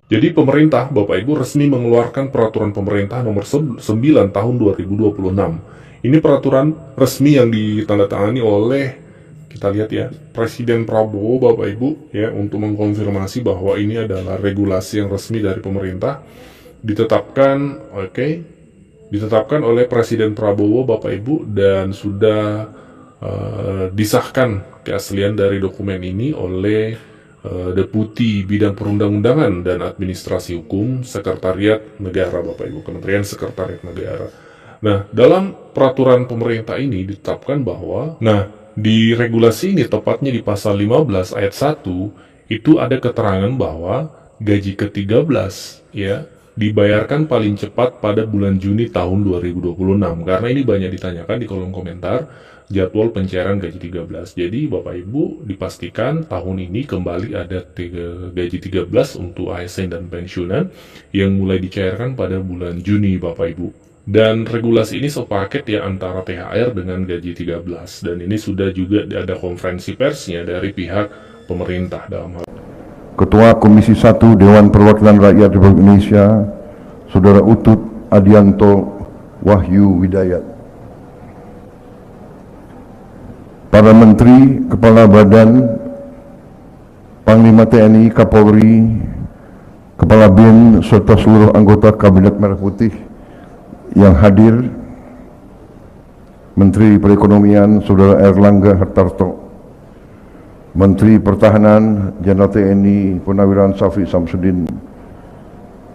Jadi pemerintah, Bapak Ibu, resmi mengeluarkan peraturan pemerintah nomor 9 tahun 2026. Ini peraturan resmi yang ditandatangani oleh, kita lihat ya, Presiden Prabowo, Bapak Ibu, ya, untuk mengkonfirmasi bahwa ini adalah regulasi yang resmi dari pemerintah, ditetapkan, ditetapkan oleh Presiden Prabowo, Bapak Ibu, dan sudah disahkan keaslian dari dokumen ini oleh Deputi Bidang Perundang-undangan dan Administrasi Hukum Sekretariat Negara, Bapak Ibu, Kementerian Sekretariat Negara. Nah, dalam peraturan pemerintah ini ditetapkan bahwa, di regulasi ini, tepatnya di pasal 15 ayat 1, itu ada keterangan bahwa gaji ke-13 ya dibayarkan paling cepat pada bulan Juni tahun 2026. Karena ini banyak ditanyakan di kolom komentar jadwal pencairan gaji 13. Jadi Bapak Ibu dipastikan tahun ini kembali ada gaji 13 untuk ASN dan pensiunan yang mulai dicairkan pada bulan Juni, Bapak Ibu. Dan regulasi ini sepaket ya antara THR dengan gaji 13. Dan ini sudah juga ada konferensi persnya dari pihak pemerintah dalam hal. Ketua Komisi 1 Dewan Perwakilan Rakyat Republik Indonesia, Saudara Utut Adianto Wahyu Widayat. Para Menteri, Kepala Badan, Panglima TNI, Kapolri, Kepala BIN, serta seluruh anggota Kabinet Merah Putih yang hadir, Menteri Perekonomian Saudara Erlangga Hartarto, Menteri Pertahanan Jenderal TNI Purnawirawan Syafri Samsudin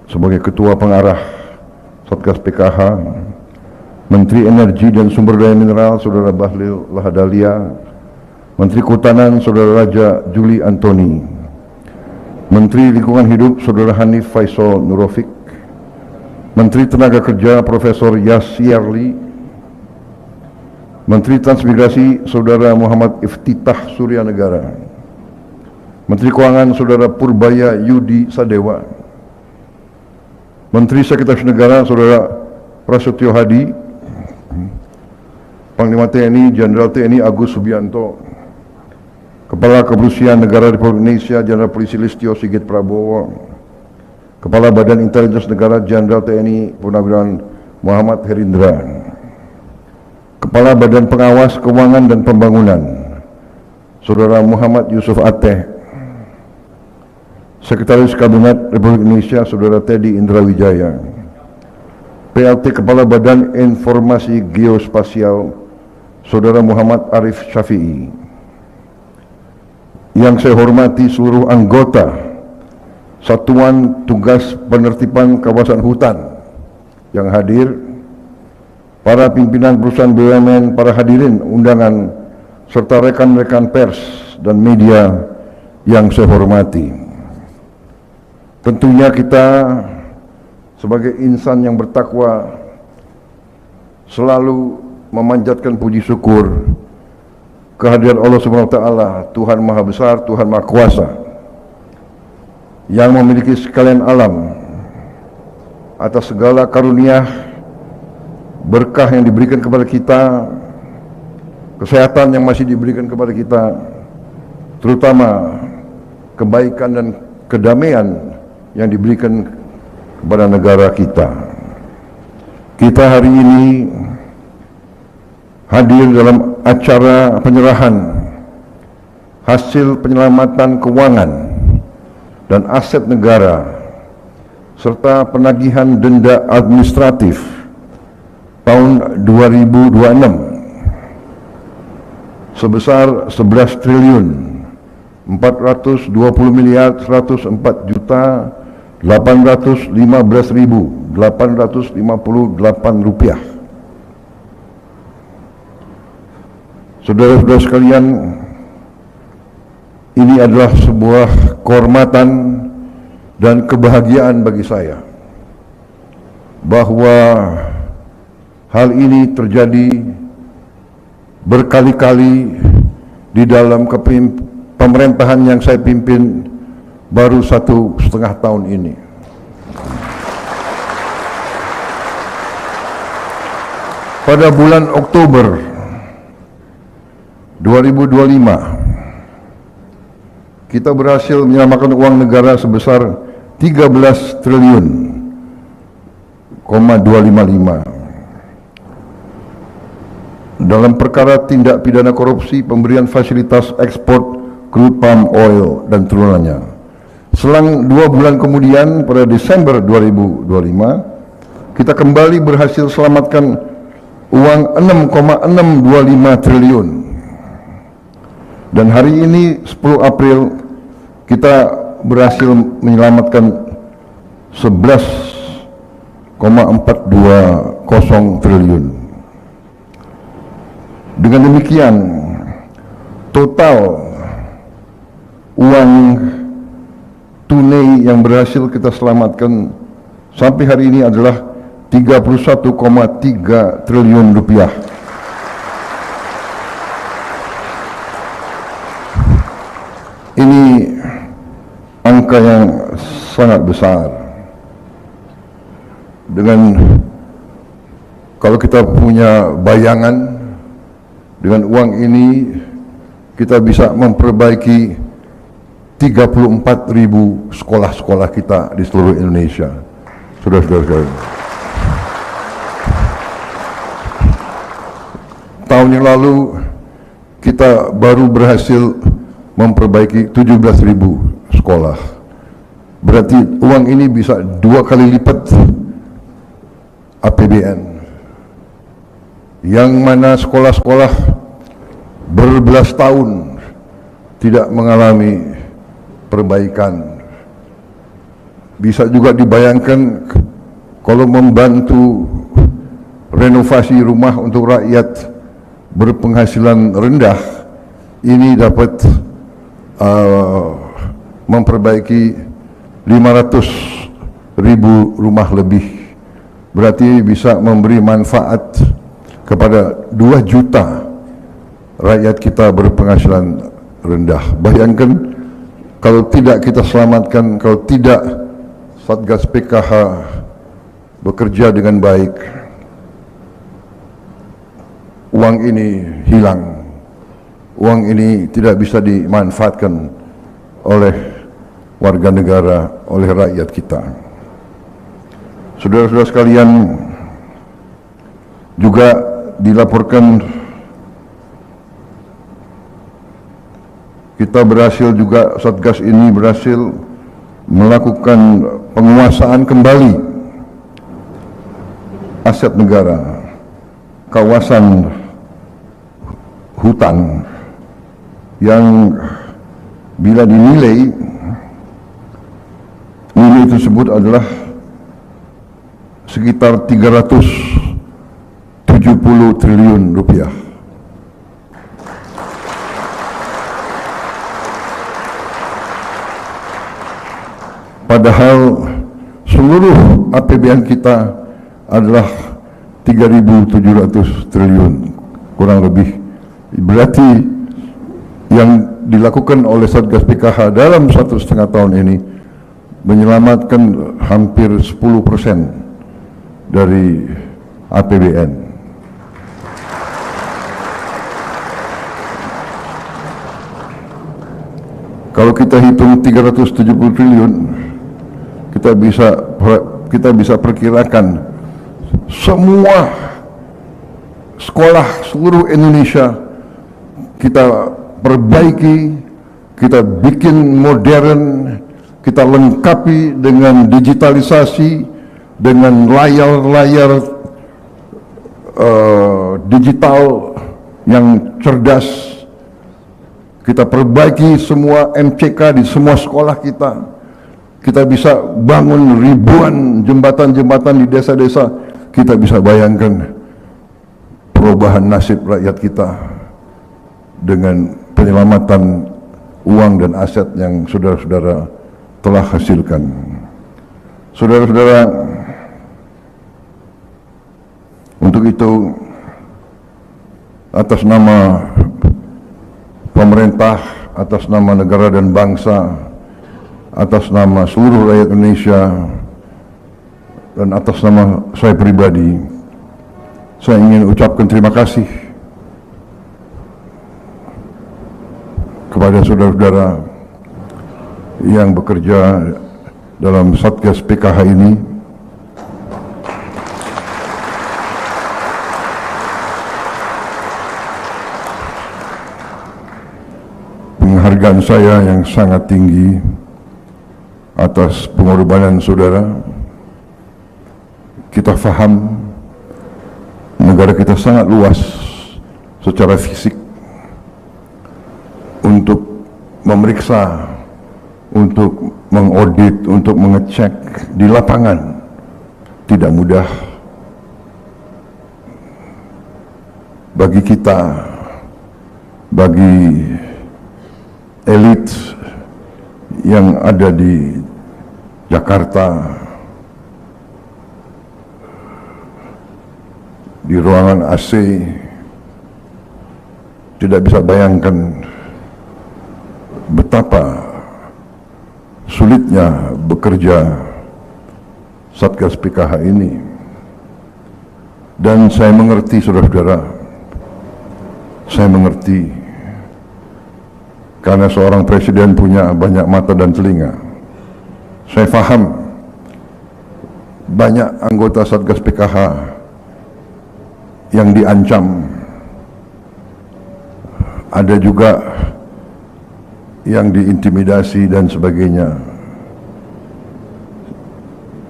sebagai Ketua Pengarah Satgas PKH, Menteri Energi dan Sumber Daya Mineral Saudara Bahlil Lahadalia, Menteri Kehutanan Saudara Raja Juli Antoni, Menteri Lingkungan Hidup Saudara Hanif Faisal Nurofik, Menteri Tenaga Kerja Profesor Yasyarli, Menteri Transmigrasi Saudara Muhammad Iftitah Suryanegara, Menteri Keuangan Saudara Purbaya Yudi Sadewa, Menteri Sekretaris Negara Saudara Prasetyo Hadi, Panglima TNI Jenderal TNI Agus Subianto, Kepala Kepolisian Negara Republik Indonesia Jenderal Polisi Listio Sigit Prabowo, Kepala Badan Intelijen Negara Jenderal TNI Purnawirawan Muhammad Herindra, Kepala Badan Pengawas Keuangan dan Pembangunan Saudara Muhammad Yusuf Ateh, Sekretaris Kabinet Republik Indonesia Saudara Teddy Indra Wijaya, PLT Kepala Badan Informasi Geospasial Saudara Muhammad Arif Syafi'i. Yang saya hormati seluruh anggota Satuan Tugas Penertiban Kawasan Hutan yang hadir, para pimpinan perusahaan BUMN, para hadirin undangan, serta rekan-rekan pers dan media yang saya hormati. Tentunya kita sebagai insan yang bertakwa selalu memanjatkan puji syukur kehadiran Allah Subhanahu wa taala, Tuhan Maha Besar, Tuhan Maha Kuasa, yang memiliki sekalian alam, atas segala karunia berkah yang diberikan kepada kita, kesehatan yang masih diberikan kepada kita, terutama kebaikan dan kedamaian yang diberikan kepada negara kita. Kita hari ini hadir dalam acara penyerahan hasil penyelamatan keuangan dan aset negara serta penagihan denda administratif tahun 2026 sebesar 11 triliun 420 miliar 104 juta 815.858 rupiah. Saudara-saudara sekalian, ini adalah sebuah kehormatan dan kebahagiaan bagi saya bahwa hal ini terjadi berkali-kali di dalam pemerintahan yang saya pimpin baru 1,5 tahun ini. Pada bulan Oktober 2025, kita berhasil menyelamatkan uang negara sebesar 13 triliun 255. Dalam perkara tindak pidana korupsi pemberian fasilitas ekspor crude palm oil dan turunannya. Selang 2 bulan kemudian pada Desember 2025, kita kembali berhasil selamatkan uang 6,625 triliun. Dan hari ini 10 April kita berhasil menyelamatkan 11,420 triliun. Dengan demikian, total uang tunai yang berhasil kita selamatkan sampai hari ini adalah 31,3 triliun rupiah. Ini angka yang sangat besar. Dengan kalau kita punya bayangan, dengan uang ini kita bisa memperbaiki 34.000 sekolah-sekolah kita di seluruh Indonesia. Saudara-saudara, tahun yang lalu kita baru berhasil memperbaiki 17.000 sekolah. Berarti uang ini bisa 2 kali lipat APBN. Yang mana sekolah-sekolah berbelas tahun tidak mengalami perbaikan. Bisa juga dibayangkan kalau membantu renovasi rumah untuk rakyat berpenghasilan rendah, ini dapat memperbaiki 500.000 rumah lebih. Berarti bisa memberi manfaat kepada 2 juta rakyat kita berpenghasilan rendah. Bayangkan kalau tidak kita selamatkan, kalau tidak Satgas PKH bekerja dengan baik, uang ini hilang. Uang ini tidak bisa dimanfaatkan oleh warga negara, oleh rakyat kita. Saudara-saudara sekalian, juga dilaporkan kita berhasil juga, Satgas ini berhasil melakukan penguasaan kembali aset negara, kawasan hutan yang bila dinilai nilai tersebut adalah sekitar 370 triliun rupiah. Padahal seluruh APBN kita adalah 3.700 triliun kurang lebih. Berarti yang dilakukan oleh Satgas PKH dalam 1,5 tahun ini menyelamatkan hampir 10% dari APBN. Kalau kita hitung 370 triliun, kita bisa perkirakan semua sekolah seluruh Indonesia kita perbaiki, kita bikin modern, kita lengkapi dengan digitalisasi, dengan layar-layar digital yang cerdas. Kita perbaiki semua MCK di semua sekolah kita. Kita bisa bangun ribuan jembatan-jembatan di desa-desa. Kita bisa bayangkan perubahan nasib rakyat kita dengan penyelamatan uang dan aset yang saudara-saudara telah hasilkan. Saudara-saudara, untuk itu atas nama pemerintah, atas nama negara dan bangsa, atas nama seluruh rakyat Indonesia, dan atas nama saya pribadi, saya ingin ucapkan terima kasih kepada saudara-saudara yang bekerja dalam Satgas PKH ini penghargaan saya yang sangat tinggi atas pengorbanan saudara. Kita faham negara kita sangat luas secara fisik. Untuk memeriksa, untuk mengaudit, untuk mengecek di lapangan tidak mudah bagi kita, bagi elit yang ada di Jakarta, di ruangan AC, tidak bisa bayangkan betapa sulitnya bekerja Satgas PKH ini. Dan saya mengerti, saudara-saudara, saya mengerti, karena seorang presiden punya banyak mata dan telinga. Saya paham banyak anggota Satgas PKH yang diancam, ada juga yang diintimidasi dan sebagainya.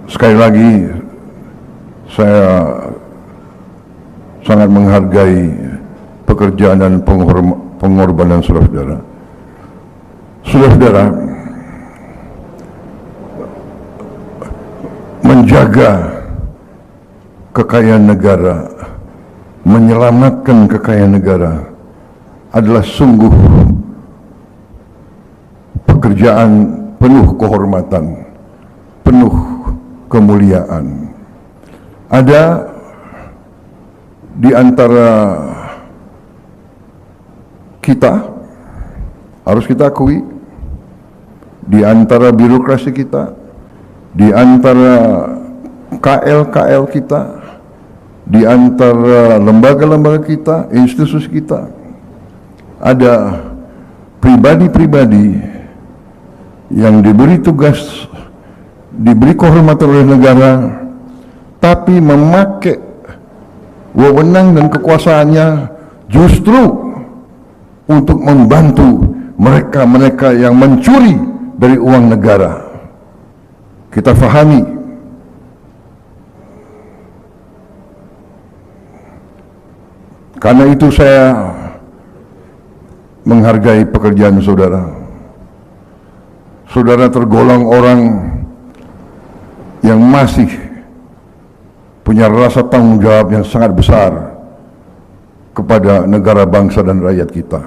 Sekali lagi, saya sangat menghargai pekerjaan dan pengorbanan saudara-saudara. Saudara-saudara, menjaga kekayaan negara, menyelamatkan kekayaan negara adalah sungguh pekerjaan penuh kehormatan, penuh kemuliaan. Ada di antara kita, harus kita akui, di antara birokrasi kita, di antara KL-KL kita, di antara lembaga-lembaga kita, institusi kita, ada pribadi-pribadi yang diberi tugas, diberi kehormatan oleh negara, tapi memakai wewenang dan kekuasaannya justru untuk membantu mereka-mereka yang mencuri dari uang negara. Kita fahami, karena itu saya menghargai pekerjaan saudara. Saudara tergolong orang yang masih punya rasa tanggung jawab yang sangat besar kepada negara, bangsa, dan rakyat kita.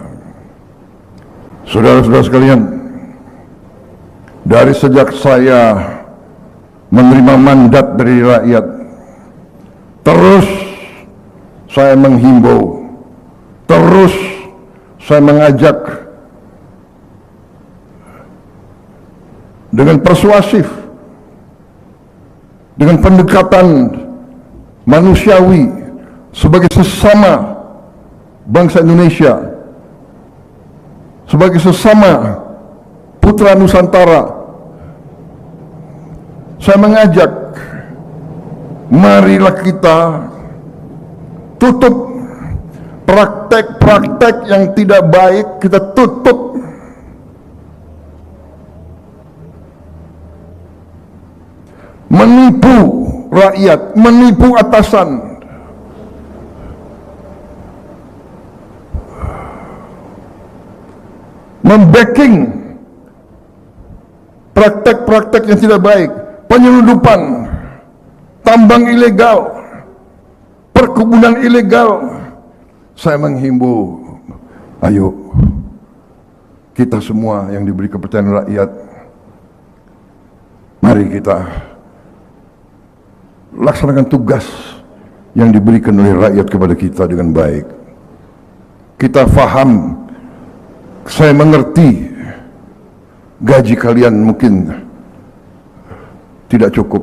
Saudara-saudara sekalian, dari sejak saya menerima mandat dari rakyat, terus saya menghimbau, terus saya mengajak dengan persuasif, dengan pendekatan manusiawi sebagai sesama bangsa Indonesia, sebagai sesama putra Nusantara. Saya mengajak, marilah kita tutup praktek-praktek yang tidak baik, kita tutup. Menipu rakyat, menipu atasan, membacking praktek-praktek yang tidak baik, penyelundupan, tambang ilegal, perkebunan ilegal. Saya menghimbau, ayo kita semua yang diberi kepercayaan rakyat, mari kita laksanakan tugas yang diberikan oleh rakyat kepada kita dengan baik. Kita faham, saya mengerti gaji kalian mungkin tidak cukup,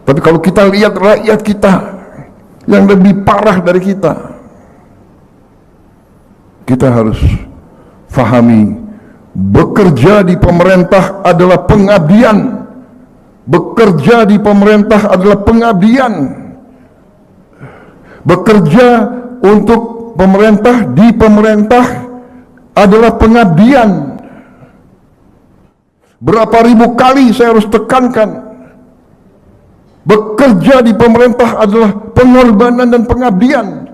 tapi kalau kita lihat rakyat kita yang lebih parah dari kita harus fahami, bekerja di pemerintah adalah pengabdian Bekerja di pemerintah adalah pengabdian. Bekerja untuk pemerintah di pemerintah adalah pengabdian. Berapa ribu kali saya harus tekankan, bekerja di pemerintah adalah pengorbanan dan pengabdian.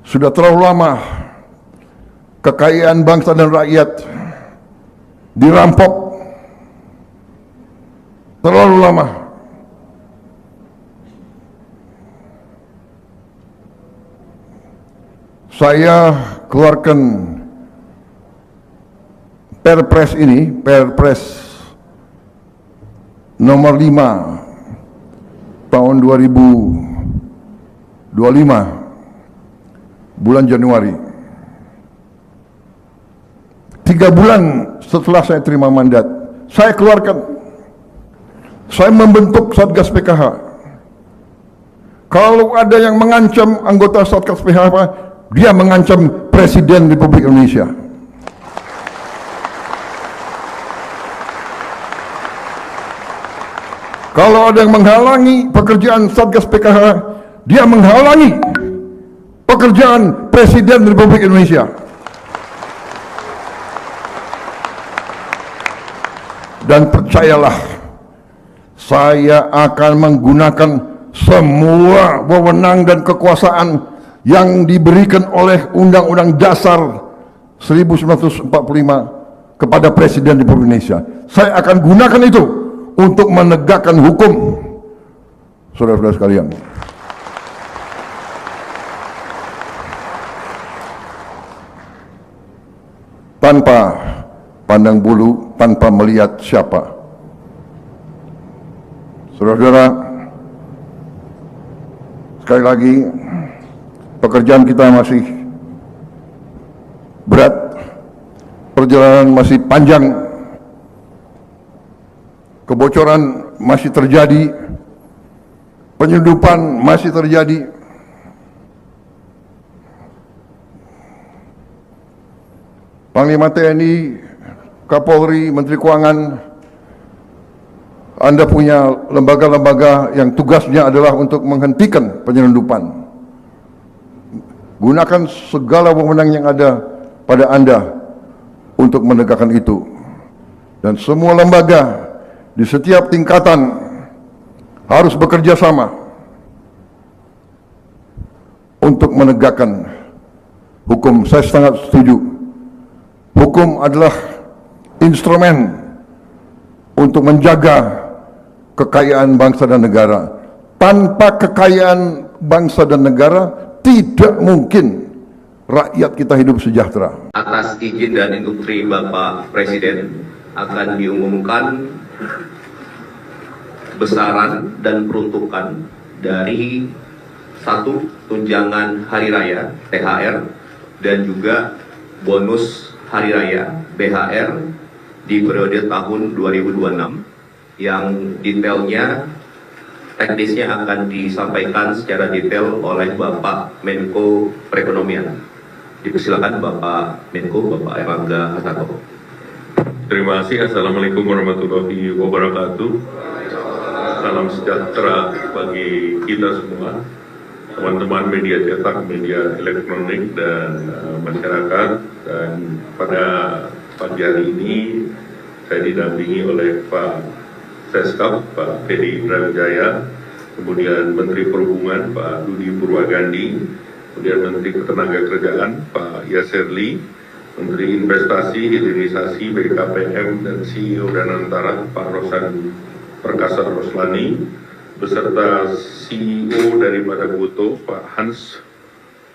Sudah terlalu lama kekayaan bangsa dan rakyat dirampok. Terlalu lama. Saya keluarkan Perpres ini, Perpres nomor 5 tahun 2025 bulan Januari. 3 bulan setelah saya terima mandat, saya keluarkan. Saya membentuk Satgas PKH. Kalau ada yang mengancam anggota Satgas PKH, dia mengancam Presiden Republik Indonesia. Kalau ada yang menghalangi pekerjaan Satgas PKH, dia menghalangi pekerjaan Presiden Republik Indonesia. Dan percayalah, saya akan menggunakan semua wewenang dan kekuasaan yang diberikan oleh Undang-Undang Dasar 1945 kepada Presiden Republik Indonesia. Saya akan gunakan itu untuk menegakkan hukum, saudara-saudara sekalian. Tanpa pandang bulu, tanpa melihat siapa. Saudara-saudara, sekali lagi, pekerjaan kita masih berat, perjalanan masih panjang, kebocoran masih terjadi, penyelundupan masih terjadi. Panglima TNI, Kapolri, Menteri Keuangan, Anda punya lembaga-lembaga yang tugasnya adalah untuk menghentikan penyelundupan. Gunakan segala wewenang yang ada pada Anda untuk menegakkan itu. Dan semua lembaga di setiap tingkatan harus bekerja sama untuk menegakkan hukum. Saya sangat setuju. Hukum adalah instrumen untuk menjaga kekayaan bangsa dan negara. Tanpa kekayaan bangsa dan negara, tidak mungkin rakyat kita hidup sejahtera. Atas izin dan instruksi Bapak Presiden akan diumumkan besaran dan peruntukan dari satu tunjangan hari raya THR dan juga bonus hari raya BHR di periode tahun 2026 yang detailnya teknisnya akan disampaikan secara detail oleh Bapak Menko Perekonomian. Dipersilakan Bapak Menko, Bapak Erlangga Hartarto. Terima kasih. Assalamualaikum warahmatullahi wabarakatuh. Salam sejahtera bagi kita semua, teman-teman media cetak, media elektronik, dan masyarakat. Dan pada pagi hari ini saya didampingi oleh Pak Seskap, Pak Teddy Indrajaya, kemudian Menteri Perhubungan Pak Budi Purwagandi, kemudian Menteri Ketenagakerjaan Pak Yasserli, Menteri Investasi, Hilirisasi, BKPM, dan CEO Danantara Pak Rosan Perkasa Roslani, beserta CEO dari Madaguto Pak Hans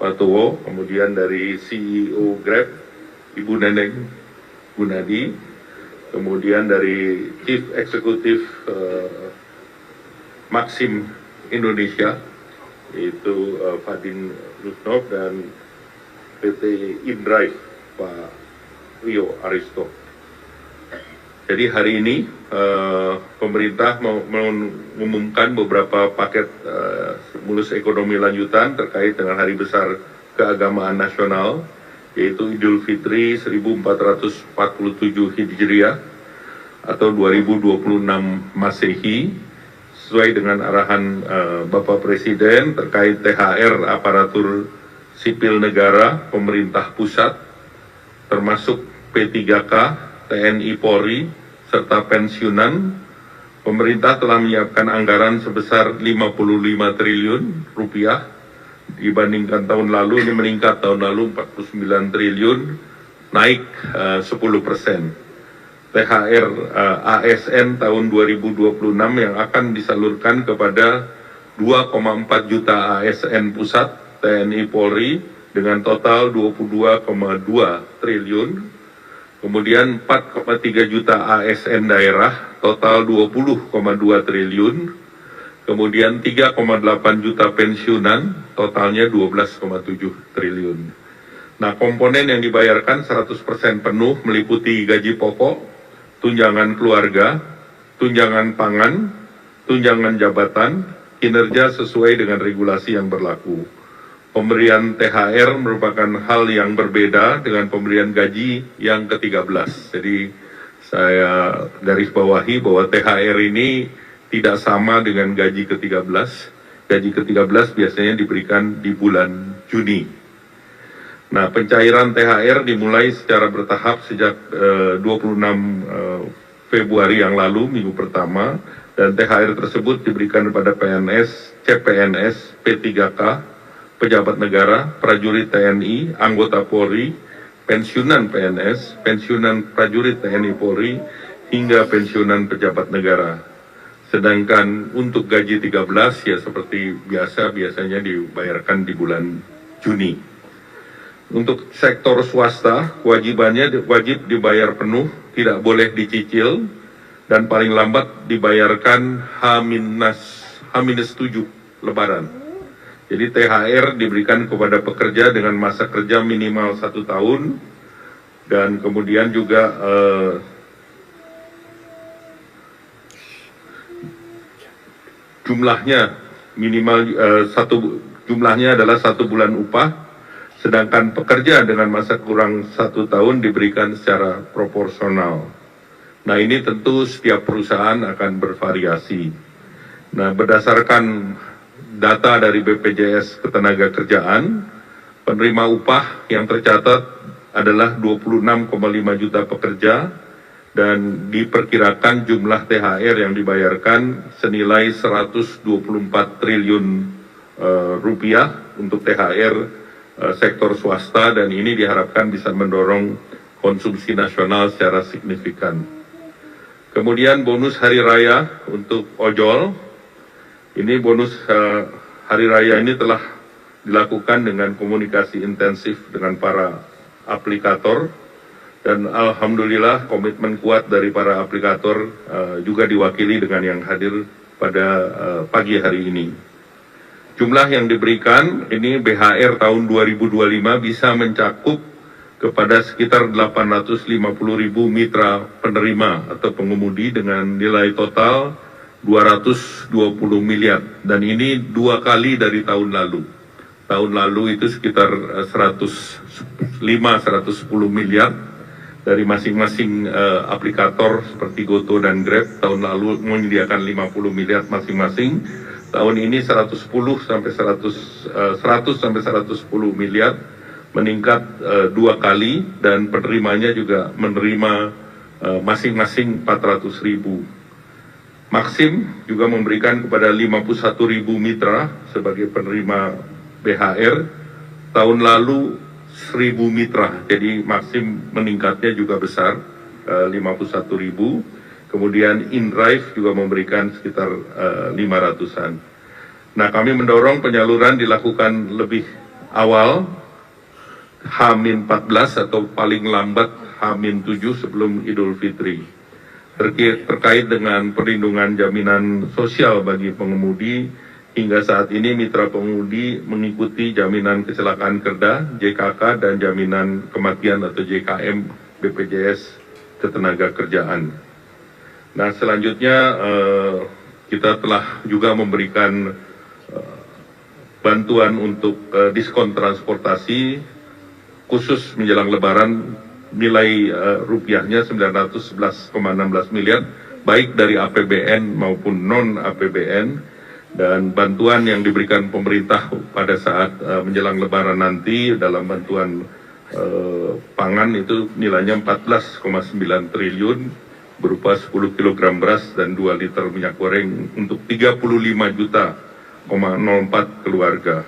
Patowo, kemudian dari CEO Grab Ibu Neneng Gunadi, kemudian dari Chief Executive Maxim Indonesia, yaitu Fadin Rusnov, dan PT Indrive Pak Rio Aristo. Jadi hari ini pemerintah mengumumkan beberapa paket stimulus ekonomi lanjutan terkait dengan Hari Besar Keagamaan Nasional yaitu Idul Fitri 1447 Hijriah atau 2026 Masehi, sesuai dengan arahan Bapak Presiden terkait THR aparatur sipil negara pemerintah pusat, termasuk P3K, TNI Polri, serta pensiunan. Pemerintah telah menyiapkan anggaran sebesar 55 triliun rupiah, dibandingkan tahun lalu ini meningkat, tahun lalu 49 triliun, naik 10%. THR ASN tahun 2026 yang akan disalurkan kepada 2,4 juta ASN pusat TNI Polri dengan total 22,2 triliun, kemudian 4,3 juta ASN daerah total 20,2 triliun, kemudian 3,8 juta pensiunan totalnya 12,7 triliun. Nah, komponen yang dibayarkan 100% penuh meliputi gaji pokok, tunjangan keluarga, tunjangan pangan, tunjangan jabatan, kinerja sesuai dengan regulasi yang berlaku. Pemberian THR merupakan hal yang berbeda dengan pemberian gaji yang ke-13. Jadi saya garis bawahi bahwa THR ini tidak sama dengan gaji ke-13. Gaji ke-13 biasanya diberikan di bulan Juni. Nah, pencairan THR dimulai secara bertahap sejak 26 Februari yang lalu, minggu pertama, dan THR tersebut diberikan kepada PNS, CPNS, P3K, pejabat negara, prajurit TNI, anggota Polri, pensiunan PNS, pensiunan prajurit TNI Polri, hingga pensiunan pejabat negara. Sedangkan untuk gaji 13 ya seperti biasanya dibayarkan di bulan Juni. Untuk sektor swasta, kewajibannya wajib dibayar penuh, tidak boleh dicicil, dan paling lambat dibayarkan H-7 Lebaran. Jadi THR diberikan kepada pekerja dengan masa kerja minimal 1 tahun, dan kemudian juga jumlahnya minimal jumlahnya adalah 1 bulan upah, sedangkan pekerja dengan masa kurang 1 tahun diberikan secara proporsional. Nah, ini tentu setiap perusahaan akan bervariasi. Nah, berdasarkan data dari BPJS Ketenagakerjaan, penerima upah yang tercatat adalah 26,5 juta pekerja, dan diperkirakan jumlah THR yang dibayarkan senilai 124 triliun rupiah untuk THR sektor swasta, dan ini diharapkan bisa mendorong konsumsi nasional secara signifikan. Kemudian bonus hari raya untuk ojol. Ini bonus hari raya ini telah dilakukan dengan komunikasi intensif dengan para aplikator, dan alhamdulillah komitmen kuat dari para aplikator juga diwakili dengan yang hadir pada pagi hari ini. Jumlah yang diberikan ini BHR tahun 2025 bisa mencakup kepada sekitar 850.000 mitra penerima atau pengemudi dengan nilai total 220 miliar, dan ini 2 kali dari tahun lalu. Tahun lalu itu sekitar 110 miliar dari masing-masing aplikator seperti Goto dan Grab. Tahun lalu menyediakan 50 miliar masing-masing. Tahun ini 100 sampai 110 miliar, meningkat 2 kali, dan penerimanya juga menerima masing-masing 400.000. Maxim juga memberikan kepada 51.000 mitra sebagai penerima BHR. Tahun lalu 1.000 mitra, jadi Maxim meningkatnya juga besar, 51.000. Kemudian InDrive juga memberikan sekitar 500-an. Nah, kami mendorong penyaluran dilakukan lebih awal, H-14 atau paling lambat H-7 sebelum Idul Fitri. Terkait dengan perlindungan jaminan sosial bagi pengemudi, hingga saat ini mitra pengemudi mengikuti jaminan kecelakaan kerja JKK dan jaminan kematian atau JKM BPJS Ketenagakerjaan. Nah, selanjutnya kita telah juga memberikan bantuan untuk diskon transportasi khusus menjelang Lebaran nilai rupiahnya 911,16 miliar, baik dari APBN maupun non APBN, dan bantuan yang diberikan pemerintah pada saat menjelang Lebaran nanti dalam bantuan pangan itu nilainya 14,9 triliun berupa 10 kg beras dan 2 liter minyak goreng untuk 35,04 keluarga.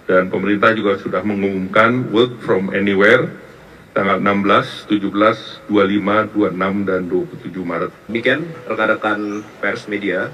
Dan pemerintah juga sudah mengumumkan work from anywhere tanggal 16, 17, 25, 26, dan 27 Maret. Demikian rekan-rekan pers media.